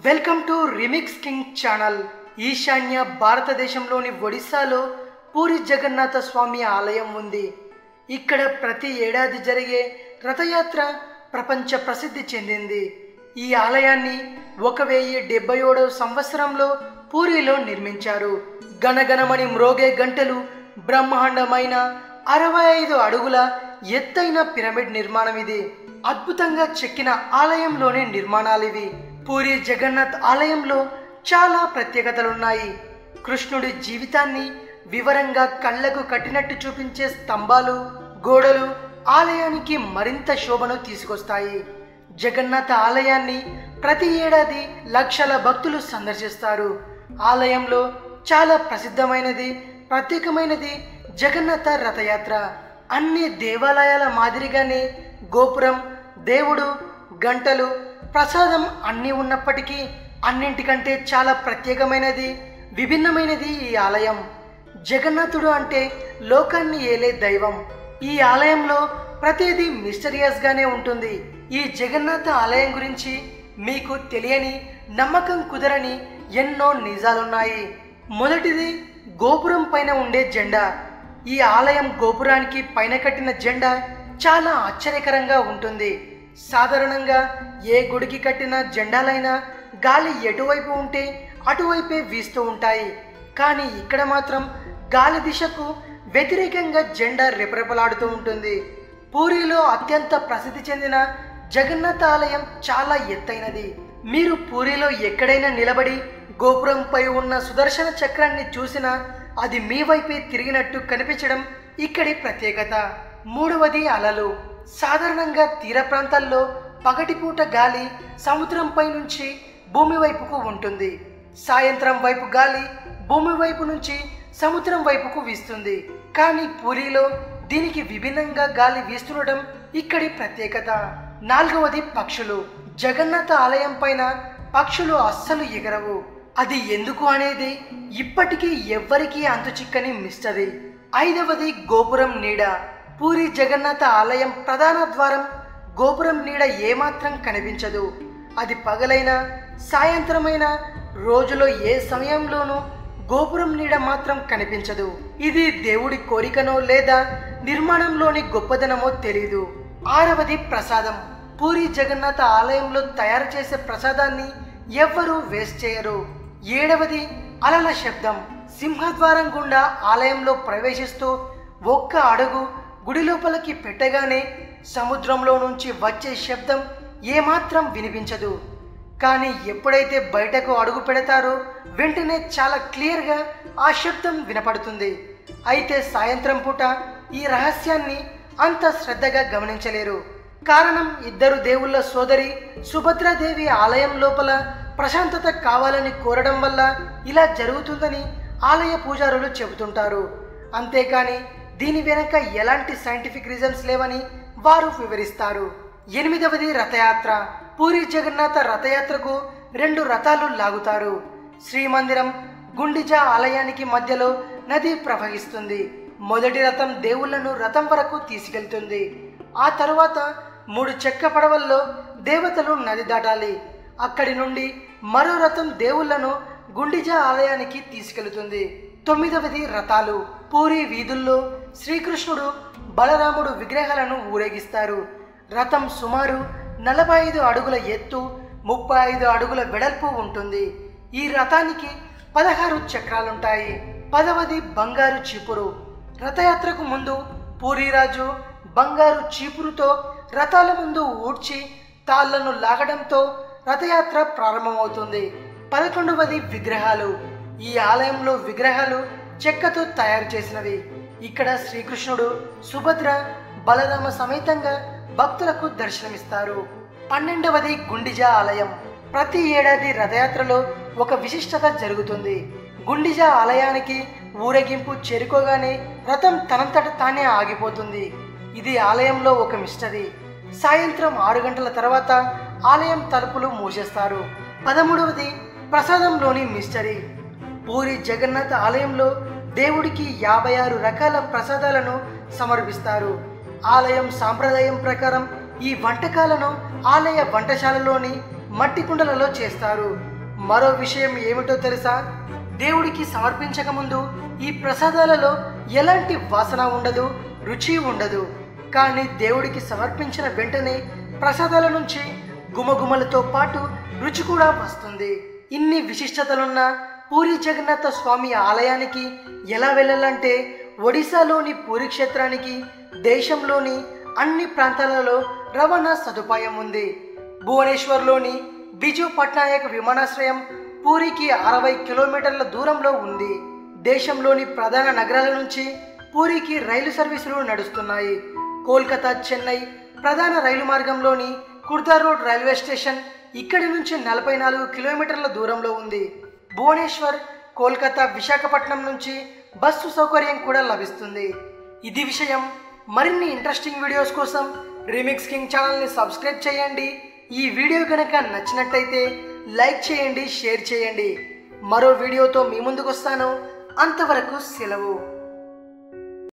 Welcome to remix king channel. ఈశాన్య భారతదేశంలోని ఒడిశాలో పూరి జగన్నాథ స్వామి ఆలయం ఉంది. ఇక్కడ ప్రతి ఏడాది జరిగే రథయాత్ర ప్రపంచ ప్రసిద్ధి చెందింది. ఈ ఆలయాన్ని 1077వ సంవత్సరంలో పూరిలో నిర్మించారు. గణగణమని మ్రోగే గంటలు, బ్రహ్మాండమైన 65 అడుగుల ఎత్తైన పిరమిడ్ నిర్మాణం ఇది. అద్భుతంగా చెక్కిన ఆలయంలోని నిర్మాణాలివి. పూరి జగన్నాథ్ ఆలయంలో చాలా ప్రత్యేకతలున్నాయి. కృష్ణుడి జీవితాన్ని వివరంగా కళ్ళకు కట్టినట్టు చూపించే స్తంభాలు, గోడలు ఆలయానికి మరింత శోభను తీసుకొస్తాయి. జగన్నాథ ఆలయాన్ని ప్రతి ఏడాది లక్షల భక్తులు సందర్శిస్తారు. ఆలయంలో చాలా ప్రసిద్ధమైనది, ప్రత్యేకమైనది జగన్నాథ రథయాత్ర. అన్ని దేవాలయాల మాదిరిగానే గోపురం, దేవుడు, గంటలు, ప్రసాదం అన్నీ ఉన్నప్పటికీ అన్నింటికంటే చాలా ప్రత్యేకమైనది, విభిన్నమైనది ఈ ఆలయం. జగన్నాథుడు అంటే లోకాన్ని ఏలే దైవం. ఈ ఆలయంలో ప్రతిదీ మిస్టరియస్గానే ఉంటుంది. ఈ జగన్నాథ ఆలయం గురించి మీకు తెలియని, నమ్మకం కుదరని ఎన్నో నిజాలున్నాయి. మొదటిది గోపురం పైన ఉండే జెండా. ఈ ఆలయం గోపురానికి పైన కట్టిన జెండా చాలా ఆశ్చర్యకరంగా ఉంటుంది. సాధారణంగా ఏ గుడికి కట్టిన జెండాలైనా గాలి ఎటువైపు ఉంటే అటువైపే వీస్తూ ఉంటాయి. కానీ ఇక్కడ మాత్రం గాలి దిశకు వ్యతిరేకంగా జెండా రెపరెపలాడుతూ ఉంటుంది. పూరిలో అత్యంత ప్రసిద్ధి చెందిన జగన్నాథ ఆలయం చాలా ఎత్తైనది. మీరు పూరిలో ఎక్కడైనా నిలబడి గోపురంపై ఉన్న సుదర్శన చక్రాన్ని చూసినా అది మీ వైపే తిరిగినట్టు కనిపించడం ఇక్కడి ప్రత్యేకత. మూడవది అలలు. సాధారణంగా తీర ప్రాంతాల్లో పగటిపూట గాలి సముద్రంపై నుంచి భూమి వైపుకు ఉంటుంది. సాయంత్రం వైపు గాలి భూమి వైపు నుంచి సముద్రం వైపుకు వీస్తుంది. కానీ పూరిలో దీనికి విభిన్నంగా గాలి వీస్తుండడం ఇక్కడి ప్రత్యేకత. నాలుగవది పక్షులు. జగన్నాథ ఆలయం పైన పక్షులు అస్సలు ఎగరవు. అది ఎందుకు అనేది ఇప్పటికీ ఎవ్వరికీ అంతుచిక్కని మిస్టరీ. ఐదవది గోపురం నీడ. పూరి జగన్నాథ ఆలయం ప్రధాన ద్వారం గోపురం నీడ ఏమాత్రం కనిపించదు. అది పగలైనా సాయంత్రమైనా రోజులో ఏ సమయంలోనూ గోపురం నీడ మాత్రం కనిపించదు. ఇది దేవుడి కోరికనో లేదా నిర్మాణంలోని గొప్పదనమో తెలీదు. ఆరవది ప్రసాదం. పూరి జగన్నాథ ఆలయంలో తయారు చేసే ప్రసాదాన్ని ఎవ్వరూ వేస్ట్ చేయరు. ఏడవది అలల శబ్దం. సింహద్వారం గుండా ఆలయంలో ప్రవేశిస్తూ ఒక్క అడుగు గుడి లోపలికి పెట్టగానే సముద్రంలో నుంచి వచ్చే శబ్దం ఏమాత్రం వినిపించదు. కానీ ఎప్పుడైతే బయటకు అడుగు పెడతారో వెంటనే చాలా క్లియర్గా ఆ శబ్దం వినపడుతుంది. అయితే సాయంత్రం పూట ఈ రహస్యాన్ని అంత శ్రద్ధగా గమనించలేరు. కారణం ఇద్దరు దేవుళ్ళ సోదరి సుభద్రాదేవి ఆలయం లోపల ప్రశాంతత కావాలని కోరడం వల్ల ఇలా జరుగుతుందని ఆలయ పూజారులు చెబుతుంటారు. అంతేకాని దీని వెనక ఎలాంటి సైంటిఫిక్ రీజన్స్ లేవని వారు వివరిస్తారు. ఎనిమిదవది రథయాత్ర. పూరి జగన్నాథ రథయాత్రకు 2 రథాలు లాగుతారు. శ్రీమందిరం, గుండిజా ఆలయానికి మధ్యలో నది ప్రవహిస్తుంది. మొదటి రథం దేవుళ్లను రథం వరకు తీసుకెళ్తుంది. ఆ తరువాత 3 చెక్క పడవల్లో దేవతలు నది దాటాలి. అక్కడి నుండి మరో రథం దేవుళ్లను గుండిజా ఆలయానికి తీసుకెళ్తుంది. 9వది రథాలు. పూరి వీధుల్లో శ్రీకృష్ణుడు, బలరాముడు విగ్రహాలను ఊరేగిస్తారు. రథం సుమారు 45 అడుగుల ఎత్తు, 35 అడుగుల వెడల్పు ఉంటుంది. ఈ రథానికి 16 చక్రాలుంటాయి. 10వది బంగారు చీపురు. రథయాత్రకు ముందు పూరిరాజు బంగారు చీపురుతో రథాల ముందు ఊడ్చి తాళ్లను లాగడంతో రథయాత్ర ప్రారంభమవుతుంది. 11వది విగ్రహాలు. ఈ ఆలయంలో విగ్రహాలు చెక్కతో తయారు చేసినవి. ఇక్కడ శ్రీకృష్ణుడు, సుభద్ర, బలరామ సమేతంగా భక్తులకు దర్శనమిస్తారు. 12వది గుండిజా ఆలయం. ప్రతి ఏడాది రథయాత్రలో ఒక విశిష్టత జరుగుతుంది. గుండిజా ఆలయానికి ఊరేగింపు చేరుకోగానే రథం తనంతట తానే ఆగిపోతుంది. ఇది ఆలయంలో ఒక మిస్టరీ. సాయంత్రం 6 గంటల తర్వాత ఆలయం తలుపులు మూసేస్తారు. 13వది ప్రసాదంలోని మిస్టరీ. పూరి జగన్నాథ ఆలయంలో దేవుడికి 56 రకాల ప్రసాదాలను సమర్పిస్తారు. ఆలయం సాంప్రదాయం ప్రకారం ఈ వంటకాలను ఆలయ వంటశాలలోని మట్టి కుండలలో చేస్తారు. మరో విషయం ఏమిటో తెలుసా? దేవుడికి సమర్పించక ముందు ఈ ప్రసాదాలలో ఎలాంటి వాసన ఉండదు, రుచి ఉండదు. కానీ దేవుడికి సమర్పించిన వెంటనే ప్రసాదాల నుంచి గుమగుమలతో పాటు రుచి కూడా వస్తుంది. ఇన్ని విశిష్టతలున్న పూరి జగన్నాథ స్వామి ఆలయానికి ఎలా వెళ్ళాలంటే ఒడిశాలోని పూరి క్షేత్రానికి దేశంలోని అన్ని ప్రాంతాలలో రవాణా సదుపాయం ఉంది. భువనేశ్వర్లోని బిజు పట్నాయక్ విమానాశ్రయం పూరికి 60 కిలోమీటర్ల దూరంలో ఉంది. దేశంలోని ప్రధాన నగరాల నుంచి పూరికి రైలు సర్వీసులు నడుస్తున్నాయి. కోల్కతా చెన్నై ప్రధాన రైలు మార్గంలోని కుర్దా రోడ్ రైల్వే స్టేషన్ ఇక్కడి నుంచి 44 కిలోమీటర్ల దూరంలో ఉంది. భువనేశ్వర్, కోల్కతా, విశాఖపట్నం నుంచి బస్సు సౌకర్యం కూడా లభిస్తుంది. ఇది విషయం. మరిన్ని ఇంట్రెస్టింగ్ వీడియోస్ కోసం రీమిక్స్ కింగ్ ఛానల్ని సబ్స్క్రైబ్ చేయండి. ఈ వీడియో కనుక నచ్చినట్టయితే లైక్ చేయండి, షేర్ చేయండి. మరో వీడియోతో మీ ముందుకు వస్తాను. అంతవరకు సెలవు.